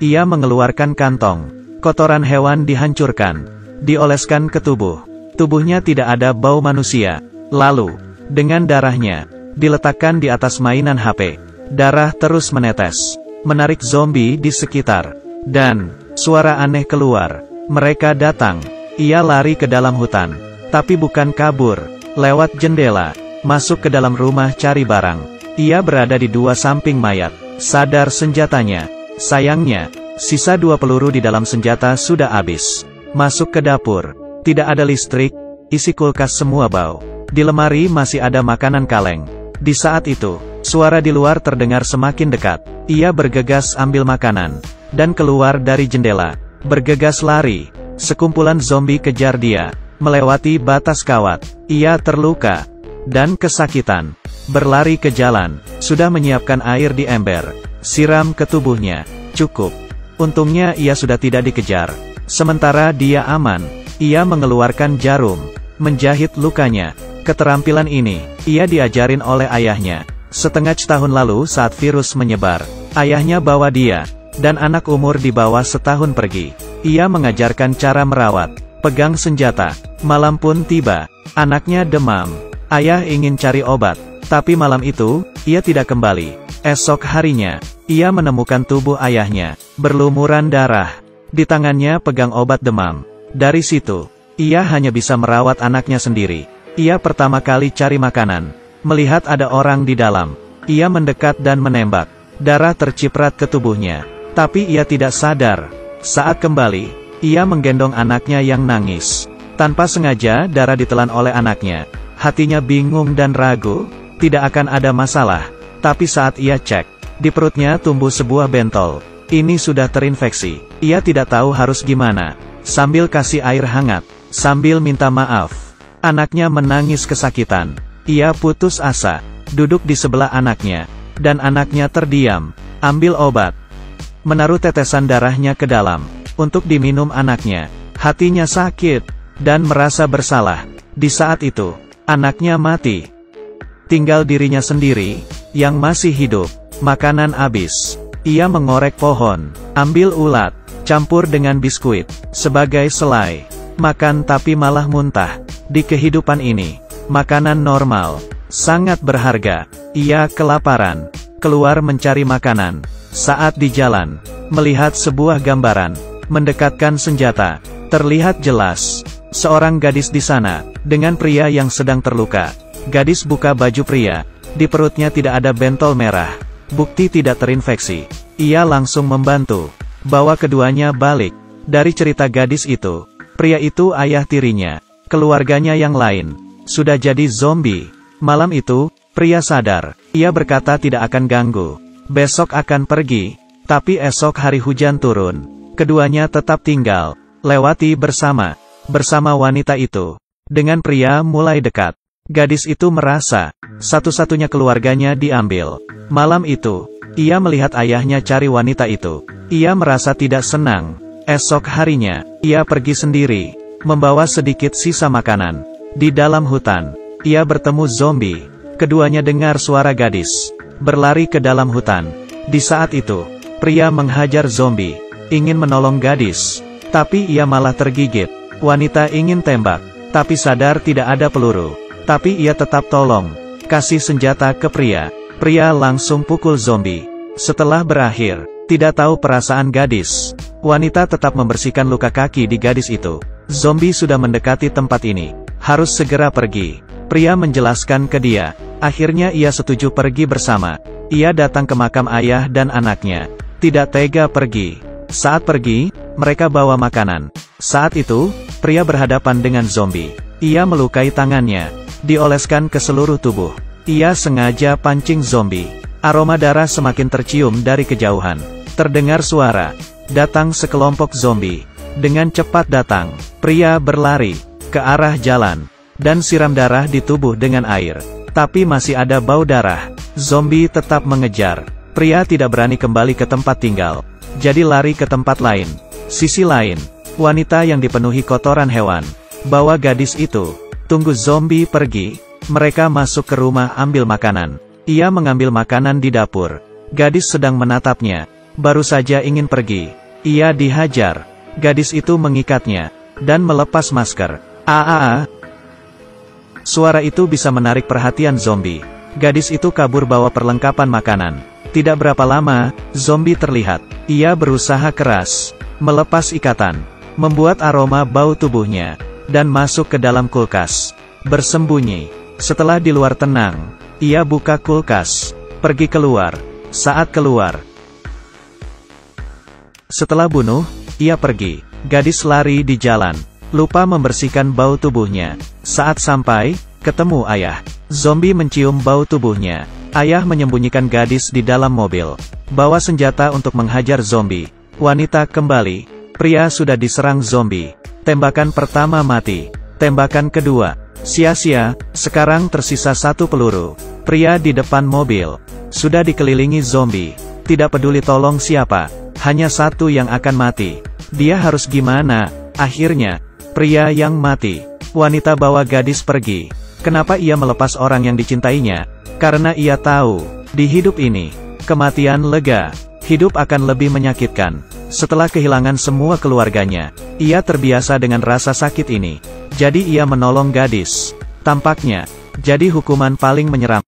Ia mengeluarkan kantong. Kotoran hewan dihancurkan, dioleskan ke tubuh. Tubuhnya tidak ada bau manusia. Lalu, dengan darahnya, diletakkan di atas mainan HP. Darah terus menetes, menarik zombie di sekitar. Dan, suara aneh keluar. Mereka datang. Ia lari ke dalam hutan. Tapi bukan kabur. Lewat jendela, masuk ke dalam rumah cari barang. Ia berada di dua samping mayat. Sadar senjatanya. Sayangnya, sisa 2 peluru di dalam senjata sudah habis. Masuk ke dapur. Tidak ada listrik, isi kulkas semua bau. Di lemari masih ada makanan kaleng. Di saat itu, suara di luar terdengar semakin dekat. Ia bergegas ambil makanan, dan keluar dari jendela. Bergegas lari. Sekumpulan zombie kejar dia, melewati batas kawat. Ia terluka, dan kesakitan. Berlari ke jalan, sudah menyiapkan air di ember. Siram ke tubuhnya. Cukup. Untungnya ia sudah tidak dikejar. Sementara dia aman, ia mengeluarkan jarum, menjahit lukanya. Keterampilan ini, ia diajarin oleh ayahnya. Setengah tahun lalu saat virus menyebar, ayahnya bawa dia, dan anak umur di bawah setahun pergi. Ia mengajarkan cara merawat, pegang senjata. Malam pun tiba, anaknya demam. Ayah ingin cari obat, tapi malam itu, ia tidak kembali. Esok harinya, ia menemukan tubuh ayahnya, berlumuran darah. Di tangannya pegang obat demam. Dari situ, ia hanya bisa merawat anaknya sendiri. Ia pertama kali cari makanan, melihat ada orang di dalam. Ia mendekat dan menembak. Darah terciprat ke tubuhnya, tapi ia tidak sadar. Saat kembali, ia menggendong anaknya yang nangis. Tanpa sengaja darah ditelan oleh anaknya. Hatinya bingung dan ragu, tidak akan ada masalah. Tapi saat ia cek, di perutnya tumbuh sebuah bentol. Ini sudah terinfeksi. Ia tidak tahu harus gimana. Sambil kasih air hangat, sambil minta maaf, anaknya menangis kesakitan. Ia putus asa, duduk di sebelah anaknya, dan anaknya terdiam. Ambil obat, menaruh tetesan darahnya ke dalam, untuk diminum anaknya. Hatinya sakit, dan merasa bersalah. Di saat itu, anaknya mati. Tinggal dirinya sendiri, yang masih hidup. Makanan habis. Ia mengorek pohon, ambil ulat, campur dengan biskuit, sebagai selai. Makan tapi malah muntah. Di kehidupan ini, makanan normal, sangat berharga. Ia kelaparan, keluar mencari makanan. Saat di jalan, melihat sebuah gambaran, mendekatkan senjata. Terlihat jelas, seorang gadis di sana, dengan pria yang sedang terluka. Gadis buka baju pria, di perutnya tidak ada bentol merah. Bukti tidak terinfeksi. Ia langsung membantu, bawa keduanya balik. Dari cerita gadis itu, pria itu ayah tirinya, keluarganya yang lain, sudah jadi zombie. Malam itu, pria sadar, ia berkata tidak akan ganggu. Besok akan pergi, tapi esok hari hujan turun. Keduanya tetap tinggal, lewati bersama wanita itu. Dengan pria mulai dekat. Gadis itu merasa, satu-satunya keluarganya diambil. Malam itu, ia melihat ayahnya cari wanita itu. Ia merasa tidak senang. Esok harinya, ia pergi sendiri, membawa sedikit sisa makanan. Di dalam hutan, ia bertemu zombie. Keduanya dengar suara gadis, berlari ke dalam hutan. Di saat itu, pria menghajar zombie, ingin menolong gadis, tapi ia malah tergigit. Wanita ingin tembak, tapi sadar tidak ada peluru. Tapi ia tetap tolong, kasih senjata ke pria. Pria langsung pukul zombie. Setelah berakhir, tidak tahu perasaan gadis. Wanita tetap membersihkan luka kaki di gadis itu. Zombie sudah mendekati tempat ini, harus segera pergi. Pria menjelaskan ke dia. Akhirnya ia setuju pergi bersama. Ia datang ke makam ayah dan anaknya. Tidak tega pergi. Saat pergi, mereka bawa makanan. Saat itu, pria berhadapan dengan zombie. Ia melukai tangannya, dioleskan ke seluruh tubuh. Ia sengaja pancing zombie. Aroma darah semakin tercium dari kejauhan. Terdengar suara. Datang sekelompok zombie. Dengan cepat datang. Pria berlari ke arah jalan, dan siram darah di tubuh dengan air. Tapi masih ada bau darah. Zombie tetap mengejar. Pria tidak berani kembali ke tempat tinggal. Jadi lari ke tempat lain. Sisi lain, wanita yang dipenuhi kotoran hewan, bawa gadis itu. Tunggu zombie pergi, mereka masuk ke rumah ambil makanan. Ia mengambil makanan di dapur. Gadis sedang menatapnya. baru saja ingin pergi. Ia dihajar. Gadis itu mengikatnya, dan melepas masker. Suara itu bisa menarik perhatian zombie. Gadis itu kabur bawa perlengkapan makanan. Tidak berapa lama, zombie terlihat. Ia berusaha keras melepas ikatan, membuat aroma bau tubuhnya, dan masuk ke dalam kulkas. Bersembunyi. Setelah di luar tenang, ia buka kulkas, pergi keluar. Saat keluar, setelah bunuh, ia pergi. Gadis lari di jalan, lupa membersihkan bau tubuhnya. Saat sampai, ketemu ayah. Zombie mencium bau tubuhnya. Ayah menyembunyikan gadis di dalam mobil, bawa senjata untuk menghajar zombie. Wanita kembali. Pria sudah diserang zombie. Tembakan pertama mati. Tembakan kedua sia-sia. Sekarang tersisa 1 peluru. Pria di depan mobil sudah dikelilingi zombie. Tidak peduli tolong siapa, hanya 1 yang akan mati. Dia harus gimana? Akhirnya, pria yang mati. Wanita bawa gadis pergi. Kenapa ia melepas orang yang dicintainya? Karena ia tahu, di hidup ini, kematian lega, hidup akan lebih menyakitkan. Setelah kehilangan semua keluarganya, ia terbiasa dengan rasa sakit ini. Jadi ia menolong gadis. Tampaknya, jadi hukuman paling menyeram.